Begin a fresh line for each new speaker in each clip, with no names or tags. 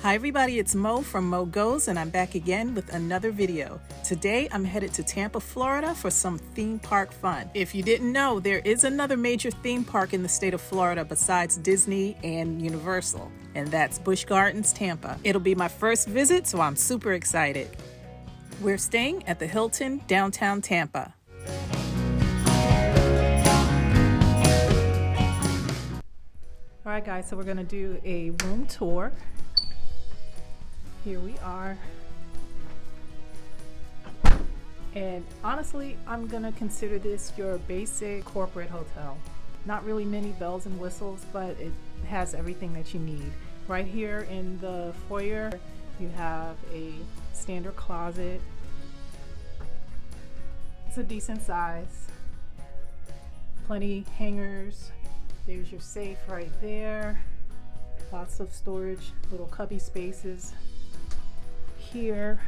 Hi everybody, it's Mo from Mo Goes, and I'm back again with another video. Today I'm headed to Tampa, Florida for some theme park fun. If you didn't know, there is another major theme park in the state of Florida besides Disney and Universal, and that's Busch Gardens, Tampa. It'll be my first visit, so I'm super excited. We're staying at the Hilton, downtown Tampa. All right guys, so we're gonna do a room tour. Here we are. And honestly, I'm gonna consider this your basic corporate hotel. Not really many bells and whistles, but it has everything that you need. Right here in the foyer, you have a standard closet. It's a decent size. Plenty hangers. There's your safe right there. Lots of storage, little cubby spaces. Here.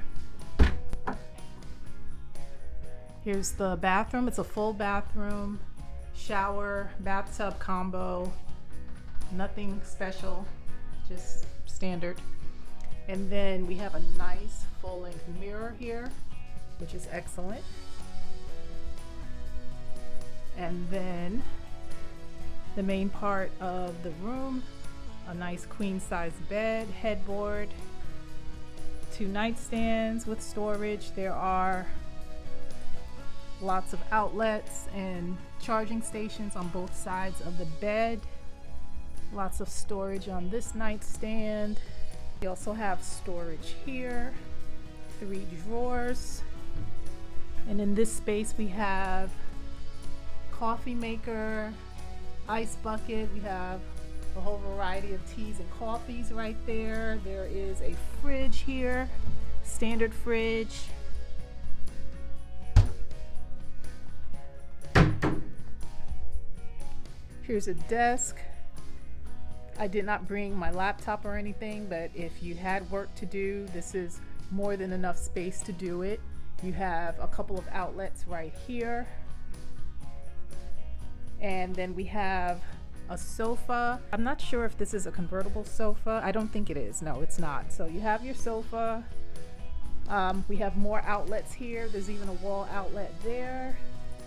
Here's the bathroom. It's a full bathroom, shower, bathtub combo. Nothing special, just standard. And then we have a nice full-length mirror here, which is excellent. And then the main part of the room, a nice queen-size bed, headboard, 2 nightstands with storage. There are lots of outlets and charging stations on both sides of the bed. Lots of storage on this nightstand. We also have storage here, 3 drawers. And in this space we have coffee maker, ice bucket. We have a whole variety of teas and coffees right there. There is a fridge here, standard fridge. Here's a desk. I did not bring my laptop or anything, but if you had work to do, this is more than enough space to do it. You have a couple of outlets right here. And then we have a sofa. I'm not sure if this is a convertible sofa. I don't think it is. No, it's not. So you have your sofa. We have more outlets here. There's even a wall outlet there.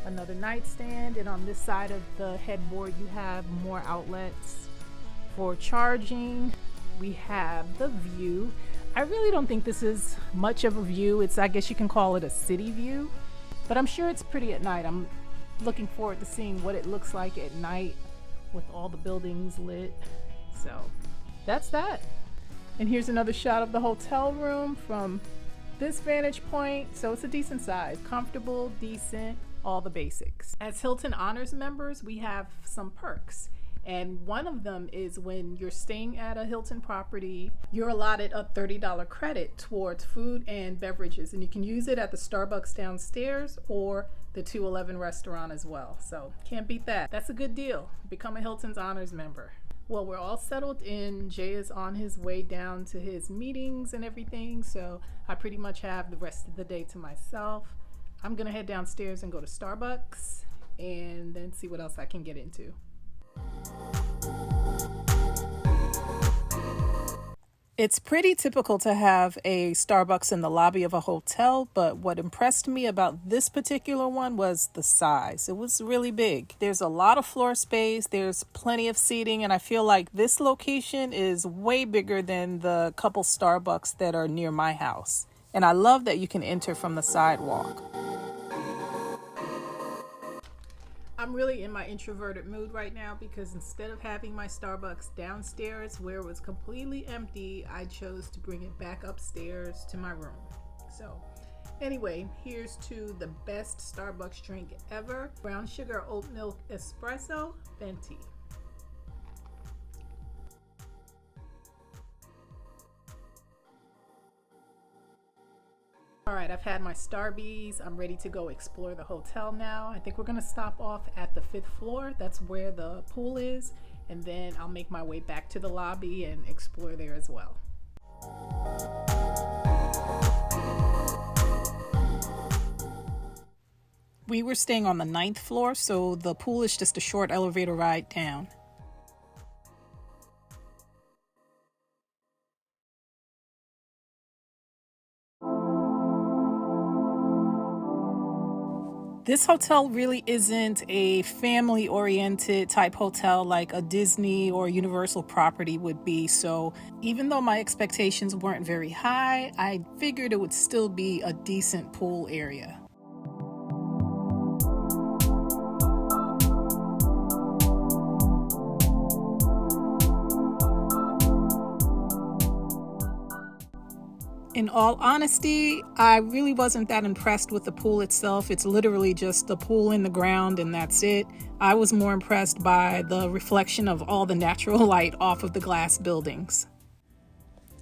Another nightstand. And on this side of the headboard, you have more outlets for charging. We have the view. I really don't think this is much of a view. I guess you can call it a city view, but I'm sure it's pretty at night. I'm looking forward to seeing what it looks like at night with all the buildings lit. So that's that. And here's another shot of the hotel room from this vantage point. So it's a decent size, comfortable, decent, all the basics. As Hilton Honors members, we have some perks. And one of them is when you're staying at a Hilton property, you're allotted a $30 credit towards food and beverages. And you can use it at the Starbucks downstairs or the 211 restaurant as well. So can't beat that. That's a good deal. Become a Hilton's Honors member. Well, we're all settled in. Jay is on his way down to his meetings and everything. So I pretty much have the rest of the day to myself. I'm gonna head downstairs and go to Starbucks and then see what else I can get into. It's pretty typical to have a Starbucks in the lobby of a hotel, but what impressed me about this particular one was the size. It was really big. There's a lot of floor space, there's plenty of seating, and I feel like this location is way bigger than the couple Starbucks that are near my house. And I love that you can enter from the sidewalk. I'm really in my introverted mood right now because instead of having my Starbucks downstairs where it was completely empty, I chose to bring it back upstairs to my room. So anyway, here's to the best Starbucks drink ever. Brown sugar oat milk espresso venti. All right, I've had my Starbies. I'm ready to go explore the hotel now. I think we're gonna stop off at the 5th floor. That's where the pool is. And then I'll make my way back to the lobby and explore there as well. We were staying on the 9th floor, so the pool is just a short elevator ride down. This hotel really isn't a family-oriented type hotel like a Disney or Universal property would be. So even though my expectations weren't very high, I figured it would still be a decent pool area. In all honesty, I really wasn't that impressed with the pool itself. It's literally just a pool in the ground and that's it. I was more impressed by the reflection of all the natural light off of the glass buildings.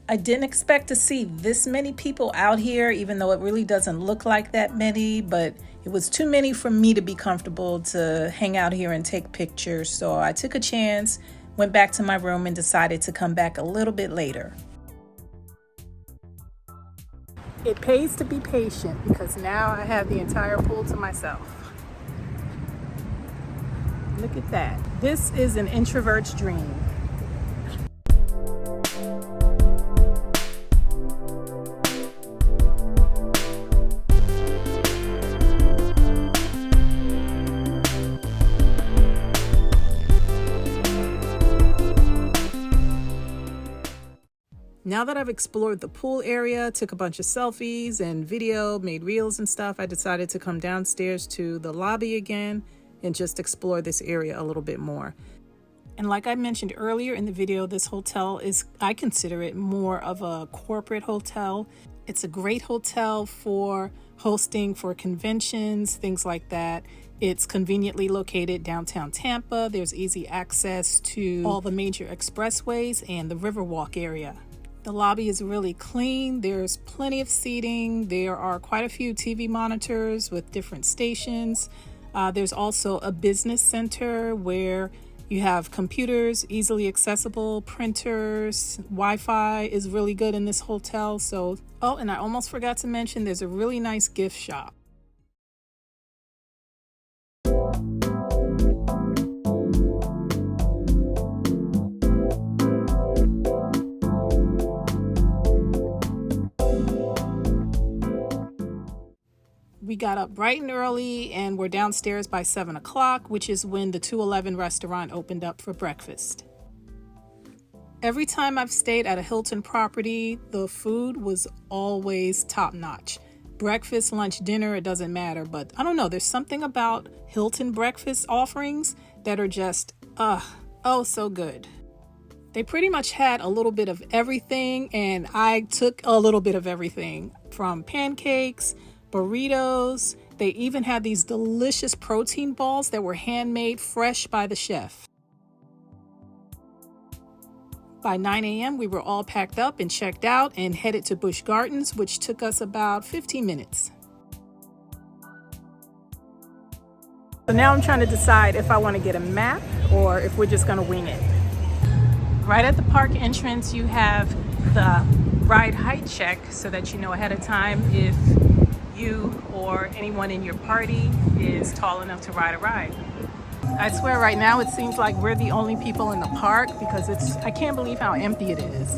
I didn't expect to see this many people out here, even though it really doesn't look like that many, but it was too many for me to be comfortable to hang out here and take pictures. So I took a chance, went back to my room and decided to come back a little bit later. It pays to be patient because now I have the entire pool to myself. Look at that. This is an introvert's dream. Now that I've explored the pool area, took a bunch of selfies and video, made reels and stuff, I decided to come downstairs to the lobby again and just explore this area a little bit more. And like I mentioned earlier in the video, this hotel I consider it more of a corporate hotel. It's a great hotel for hosting for conventions, things like that. It's conveniently located downtown Tampa. There's easy access to all the major expressways and the Riverwalk area. The lobby is really clean. There's plenty of seating. There are quite a few TV monitors with different stations. There's also a business center where you have computers easily accessible, printers, Wi-Fi is really good in this hotel. So, oh, and I almost forgot to mention there's a really nice gift shop. We got up bright and early and we're downstairs by 7 o'clock, which is when the 211 restaurant opened up for breakfast. Every time I've stayed at a Hilton property, the food was always top notch. Breakfast, lunch, dinner, it doesn't matter, but I don't know, there's something about Hilton breakfast offerings that are just, oh, so good. They pretty much had a little bit of everything, and I took a little bit of everything from pancakes, burritos. They even had these delicious protein balls that were handmade fresh by the chef. By 9 a.m. we were all packed up and checked out and headed to Busch Gardens, which took us about 15 minutes. So now I'm trying to decide if I want to get a map or if we're just going to wing it. Right at the park entrance you have the ride height check so that you know ahead of time if you or anyone in your party is tall enough to ride a ride. I swear right now it seems like we're the only people in the park because I can't believe how empty it is.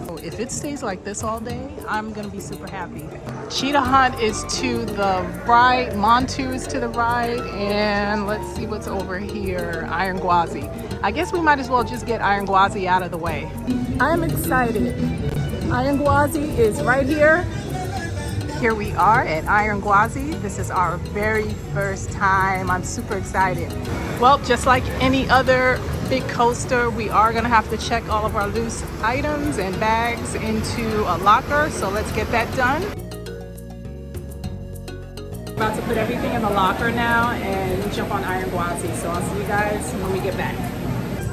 So if it stays like this all day, I'm gonna be super happy. Cheetah Hunt is to the right, Montu is to the right, and let's see what's over here, Iron Gwazi. I guess we might as well just get Iron Gwazi out of the way. I'm excited. Iron Gwazi is right here. Here we are at Iron Gwazi. This is our very first time. I'm super excited. Well, just like any other big coaster, we are gonna have to check all of our loose items and bags into a locker. So let's get that done. About to put everything in the locker now and jump on Iron Gwazi. So I'll see you guys when we get back.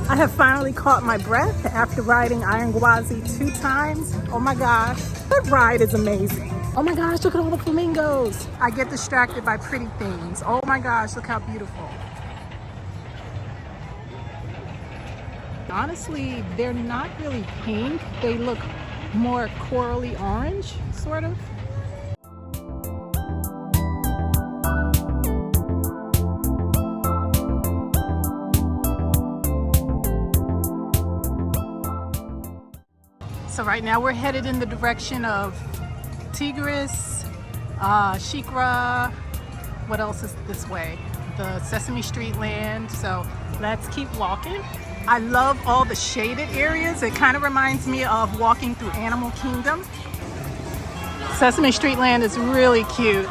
I have finally caught my breath after riding Iron Gwazi 2 times. Oh my gosh, that ride is amazing. Oh my gosh, look at all the flamingos. I get distracted by pretty things. Oh my gosh, look how beautiful. Honestly, they're not really pink. They look more corally orange, sort of. So right now we're headed in the direction of Tigris, Shikra, What else is this way? The Sesame Street land. So let's keep walking. I love all the shaded areas. It kind of reminds me of walking through Animal Kingdom. Sesame Street land is really cute.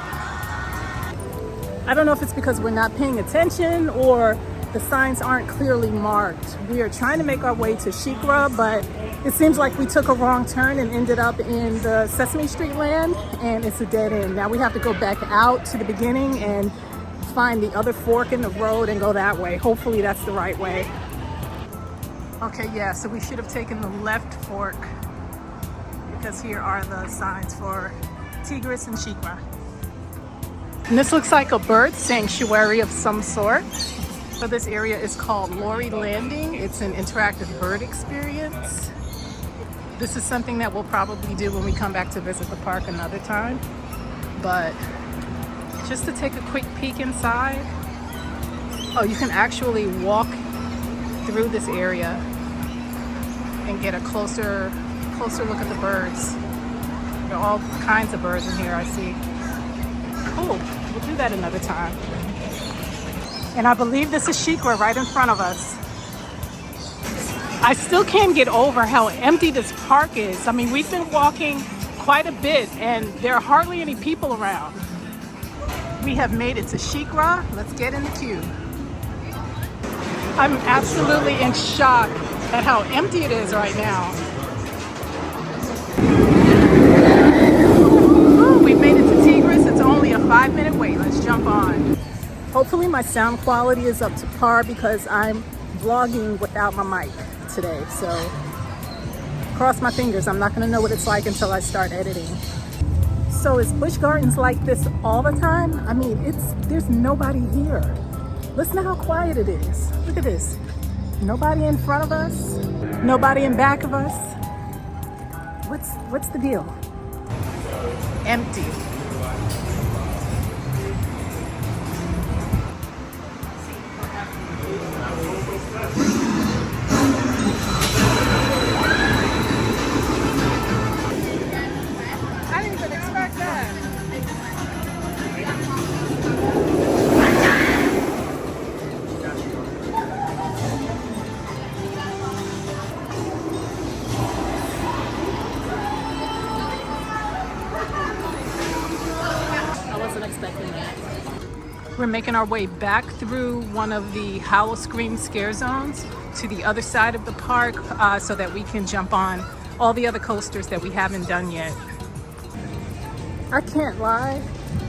I don't know if it's because we're not paying attention or the signs aren't clearly marked. We are trying to make our way to SheiKra, but it seems like we took a wrong turn and ended up in the Sesame Street land, and it's a dead end. Now we have to go back out to the beginning and find the other fork in the road and go that way. Hopefully that's the right way. Okay, yeah, so we should have taken the left fork because here are the signs for Tigris and SheiKra. And this looks like a bird sanctuary of some sort. So this area is called Lori Landing. It's an interactive bird experience. This is something that we'll probably do when we come back to visit the park another time. But just to take a quick peek inside. Oh, you can actually walk through this area and get a closer look at the birds. There are all kinds of birds in here, I see. Cool, we'll do that another time. And I believe this is SheiKra right in front of us. I still can't get over how empty this park is. I mean, we've been walking quite a bit and there are hardly any people around. We have made it to SheiKra. Let's get in the queue. I'm absolutely in shock at how empty it is right now. Ooh, we made it to Tigris. It's only a 5-minute wait. Let's jump on. Hopefully my sound quality is up to par because I'm vlogging without my mic today. So cross my fingers. I'm not going to know what it's like until I start editing. So is Busch Gardens like this all the time? I mean, there's nobody here. Listen to how quiet it is. Look at this. Nobody in front of us. Nobody in back of us. What's the deal? Empty. I didn't even expect that. We're making our way back through one of the Howl Scream scare zones to the other side of the park so that we can jump on all the other coasters that we haven't done yet. I can't lie.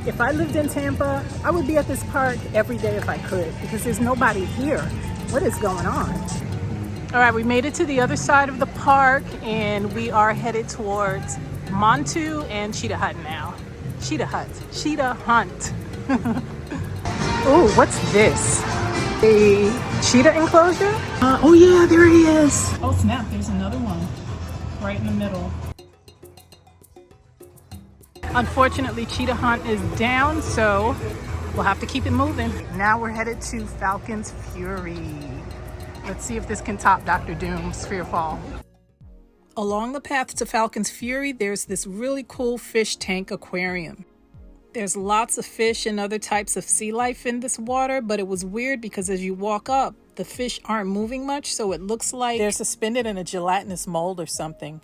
If I lived in Tampa, I would be at this park every day if I could because there's nobody here. What is going on? All right, we made it to the other side of the park and we are headed towards Montu and Cheetah Hut now. Cheetah Hunt. Oh, what's this? A cheetah enclosure? Oh yeah, there he is. Oh snap, there's another one right in the middle. Unfortunately, Cheetah Hunt is down, so we'll have to keep it moving. Now we're headed to Falcon's Fury. Let's see if this can top Dr. Doom's Fearfall. Along the path to Falcon's Fury, there's this really cool fish tank aquarium. There's lots of fish and other types of sea life in this water, but it was weird because as you walk up, the fish aren't moving much, so it looks like they're suspended in a gelatinous mold or something.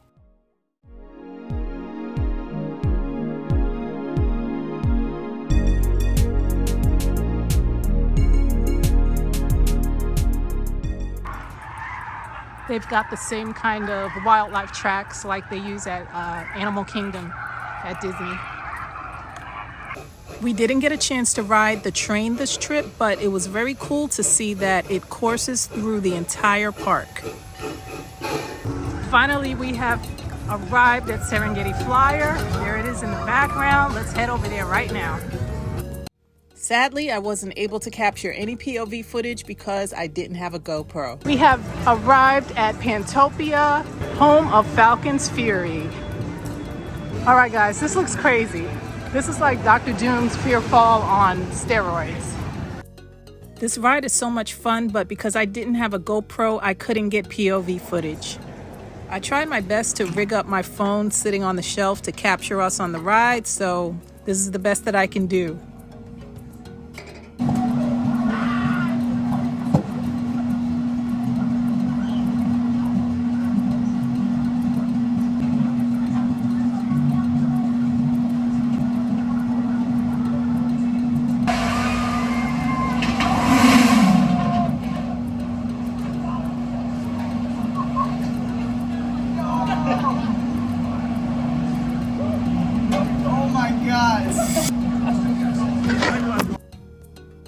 They've got the same kind of wildlife tracks like they use at Animal Kingdom at Disney. We didn't get a chance to ride the train this trip, but it was very cool to see that it courses through the entire park. Finally, we have arrived at Serengeti Flyer. There it is in the background. Let's head over there right now. Sadly, I wasn't able to capture any POV footage because I didn't have a GoPro. We have arrived at Pantopia, home of Falcon's Fury. All right, guys, this looks crazy. This is like Dr. Doom's Fearfall on steroids. This ride is so much fun, but because I didn't have a GoPro, I couldn't get POV footage. I tried my best to rig up my phone sitting on the shelf to capture us on the ride, so this is the best that I can do.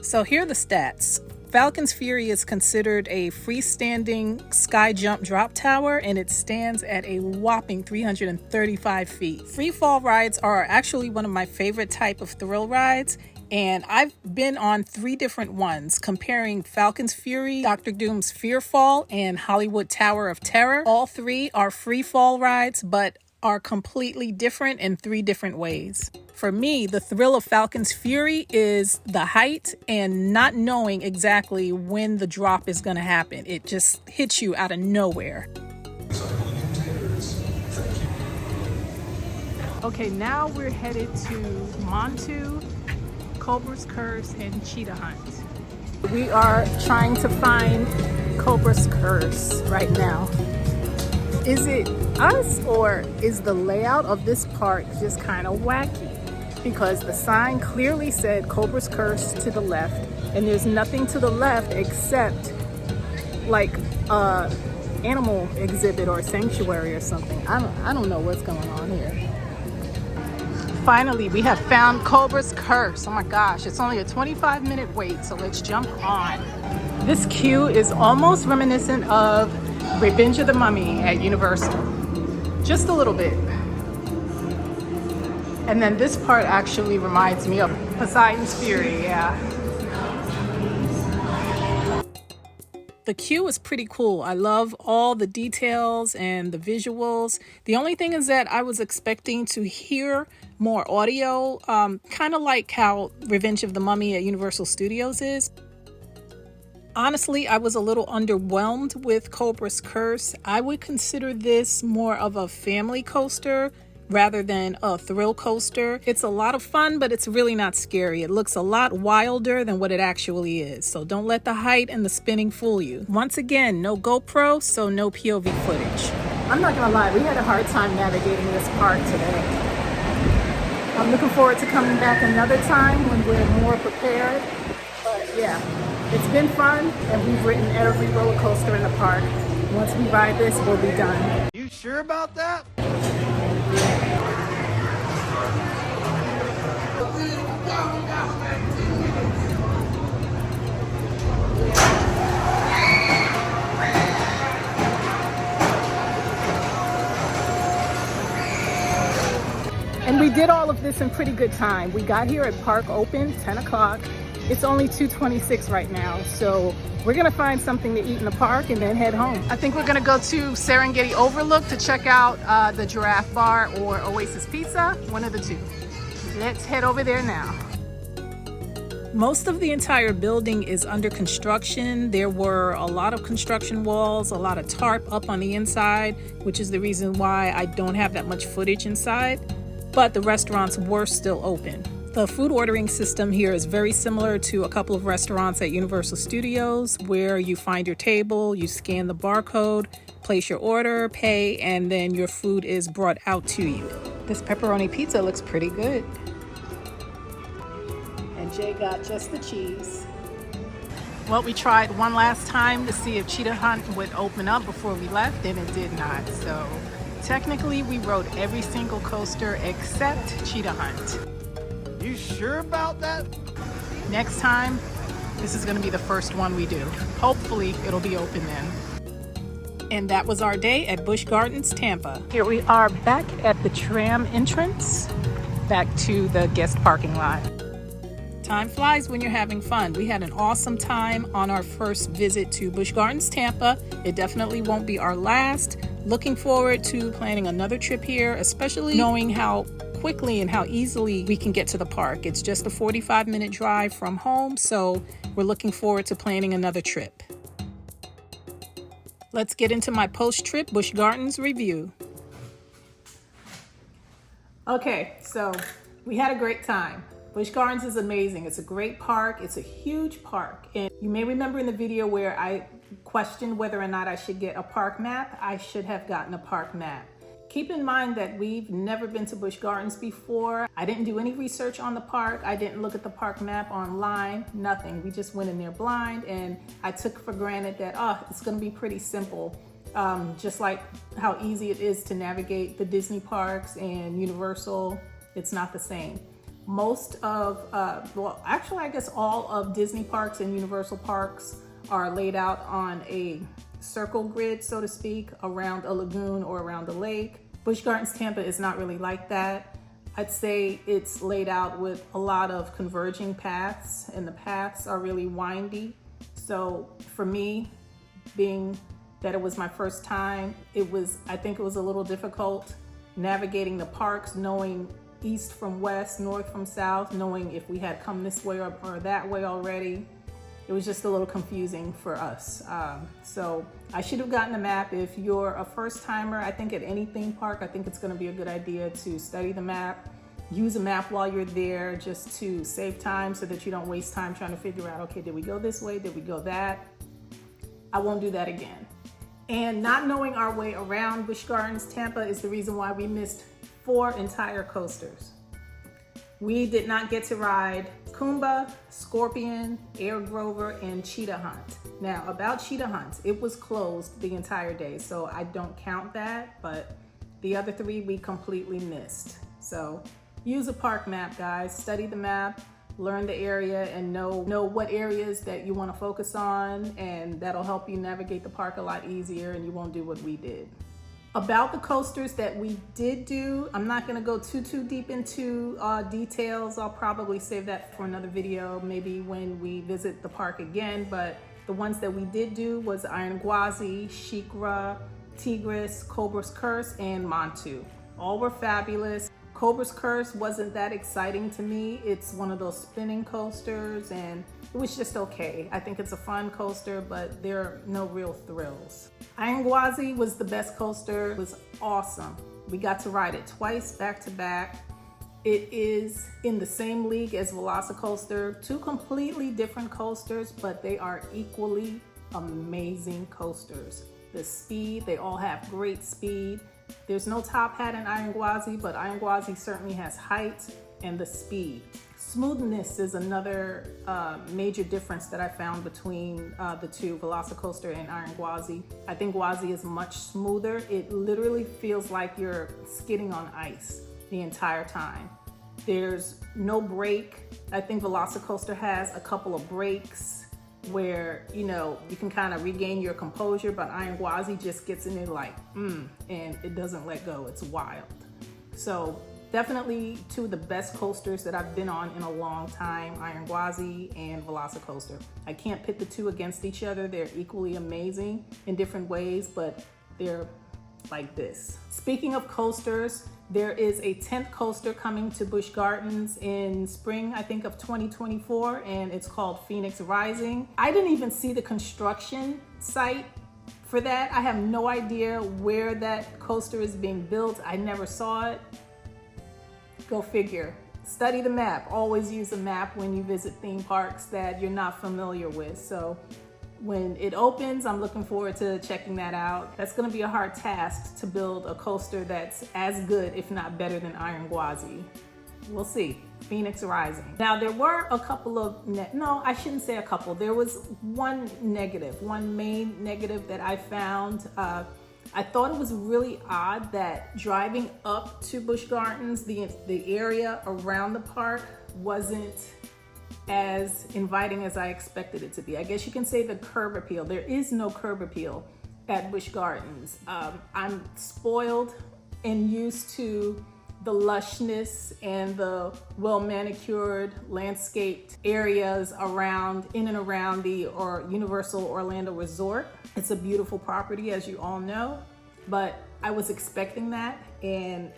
So here are the stats. Falcon's Fury is considered a freestanding sky jump drop tower, and it stands at a whopping 335 feet. Free fall rides are actually one of my favorite type of thrill rides, and I've been on 3 different ones, comparing Falcon's Fury, Dr. Doom's Fear Fall, and Hollywood Tower of Terror. All 3 are free fall rides, but are completely different in 3 different ways. For me, the thrill of Falcon's Fury is the height and not knowing exactly when the drop is going to happen. It just hits you out of nowhere. Okay, now we're headed to Montu, Cobra's Curse, and Cheetah Hunt. We are trying to find Cobra's Curse right now. Is it us, or is the layout of this park just kind of wacky? Because the sign clearly said Cobra's Curse to the left, and there's nothing to the left except like a animal exhibit or sanctuary or something. I don't know what's going on here. Finally, we have found Cobra's Curse. Oh my gosh, it's only a 25-minute wait, so let's jump on. This queue is almost reminiscent of Revenge of the Mummy at Universal. Just a little bit. And then this part actually reminds me of Poseidon's Fury, yeah. The queue is pretty cool. I love all the details and the visuals. The only thing is that I was expecting to hear more audio, kind of like how Revenge of the Mummy at Universal Studios is. Honestly, I was a little underwhelmed with Cobra's Curse. I would consider this more of a family coaster rather than a thrill coaster. It's a lot of fun, but it's really not scary. It looks a lot wilder than what it actually is. So don't let the height and the spinning fool you. Once again, no GoPro, so no POV footage. I'm not gonna lie, we had a hard time navigating this park today. I'm looking forward to coming back another time when we're more prepared. But yeah, it's been fun, and we've ridden every roller coaster in the park. Once we ride this, we'll be done.
You sure about that?
And we did all of this in pretty good time. We got here at park open, 10 o'clock. It's only 2:26 right now, so we're gonna find something to eat in the park and then head home. I think we're gonna go to Serengeti Overlook to check out the Giraffe Bar or Oasis Pizza, one of the two. Let's head over there now. Most of the entire building is under construction. There were a lot of construction walls, a lot of tarp up on the inside, which is the reason why I don't have that much footage inside, but the restaurants were still open. The food ordering system here is very similar to a couple of restaurants at Universal Studios, where you find your table, you scan the barcode, place your order, pay, and then your food is brought out to you. This pepperoni pizza looks pretty good. And Jay got just the cheese. Well, we tried one last time to see if Cheetah Hunt would open up before we left, and it did not. So technically, we rode every single coaster except Cheetah Hunt.
You sure about that?
Next time, this is going to be the first one we do. Hopefully, it'll be open then. And that was our day at Busch Gardens, Tampa. Here we are back at the tram entrance, back to the guest parking lot. Time flies when you're having fun. We had an awesome time on our first visit to Busch Gardens, Tampa. It definitely won't be our last. Looking forward to planning another trip here, especially knowing how quickly and how easily we can get to the park. It's just a 45-minute drive from home, so we're looking forward to planning another trip. Let's get into my post-trip Busch Gardens review. Okay, so we had a great time. Busch Gardens is amazing. It's a great park. It's a huge park. And you may remember in the video where I questioned whether or not I should get a park map. I should have gotten a park map. Keep in mind that we've never been to Busch Gardens before. I didn't do any research on the park. I didn't look at the park map online, nothing. We just went in there blind, and I took for granted that, it's gonna be pretty simple. Just like how easy it is to navigate the Disney parks and Universal, it's not the same. Most of, well, actually, I guess all of Disney parks and Universal parks are laid out on a circle grid, so to speak, around a lagoon or around a lake. Busch Gardens Tampa is not really like that. I'd say it's laid out with a lot of converging paths, and the paths are really windy. So for me, being that it was my first time, I think it was a little difficult navigating the parks, knowing east from west, north from south, knowing if we had come this way or that way already. It was just a little confusing for us. So I should have gotten a map. If you're a first timer, I think at any theme park, I think it's gonna be a good idea to study the map. Use a map while you're there just to save time so that you don't waste time trying to figure out, okay, did we go this way? Did we go that? I won't do that again. And not knowing our way around Busch Gardens Tampa is the reason why we missed 4 entire coasters. We did not get to ride Kumba, Scorpion, Air Grover, and Cheetah Hunt. Now, about Cheetah Hunt, it was closed the entire day, so I don't count that, but the other 3 we completely missed. So use a park map, guys. Study the map, learn the area, and know what areas that you want to focus on, and that'll help you navigate the park a lot easier, and you won't do what we did. About the coasters that we did do, I'm not gonna go too deep into details. I'll probably save that for another video, maybe when we visit the park again, but the ones that we did do was Iron Gwazi, Shikra, Tigris, Cobra's Curse, and Montu. All were fabulous. Cobra's Curse wasn't that exciting to me. It's one of those spinning coasters, and it was just okay. I think it's a fun coaster, but there are no real thrills. Iron Gwazi was the best coaster. It was awesome. We got to ride it twice back to back. It is in the same league as Velocicoaster. 2 completely different coasters, but they are equally amazing coasters. The speed, they all have great speed. There's no top hat in Iron Gwazi, but Iron Gwazi certainly has height and the speed. Smoothness is another major difference that I found between the 2, Velocicoaster and Iron Gwazi. I think Gwazi is much smoother. It literally feels like you're skidding on ice the entire time. There's no break. I think Velocicoaster has a couple of breaks where, you can kind of regain your composure, but Iron Gwazi just gets in it like, and it doesn't let go. It's wild. So definitely 2 of the best coasters that I've been on in a long time, Iron Gwazi and Velocicoaster. I can't pit the 2 against each other. They're equally amazing in different ways, but they're like this. Speaking of coasters, there is a 10th coaster coming to Busch Gardens in spring, I think, of 2024, and it's called Phoenix Rising. I didn't even see the construction site for that. I have no idea where that coaster is being built. I never saw it. Go figure. Study the map. Always use a map when you visit theme parks that you're not familiar with. So when it opens, I'm looking forward to checking that out. That's going to be a hard task to build a coaster that's as good, if not better, than Iron Gwazi. We'll see. Phoenix Rising. Now, there were a couple of, no, I shouldn't say a couple. There was one main negative that I found. I thought it was really odd that driving up to Busch Gardens, the area around the park wasn't as inviting as I expected it to be. I guess you can say the curb appeal. There is no curb appeal at Busch Gardens. I'm spoiled and used to the lushness and the well-manicured, landscaped areas in and around the Universal Orlando Resort. It's a beautiful property, as you all know, but I was expecting that, and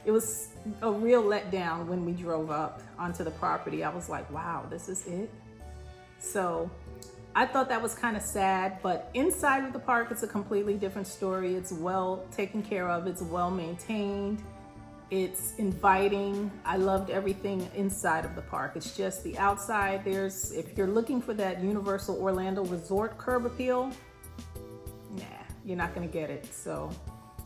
it was a real letdown when we drove up onto the property. I was like, wow, this is it? So I thought that was kind of sad, but inside of the park, it's a completely different story. It's well taken care of. It's well maintained. It's inviting. I loved everything inside of the park. It's just the outside. If you're looking for that Universal Orlando Resort curb appeal, nah, you're not gonna get it.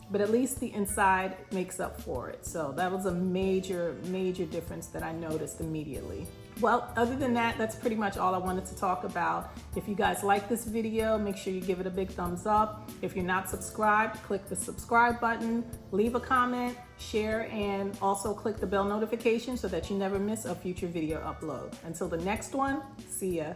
But at least the inside makes up for it. So that was a major difference that I noticed immediately. Well, other than that, that's pretty much all I wanted to talk about. If you guys like this video, make sure you give it a big thumbs up. If you're not subscribed, click the subscribe button, leave a comment, share, and also click the bell notification so that you never miss a future video upload. Until the next one, see ya.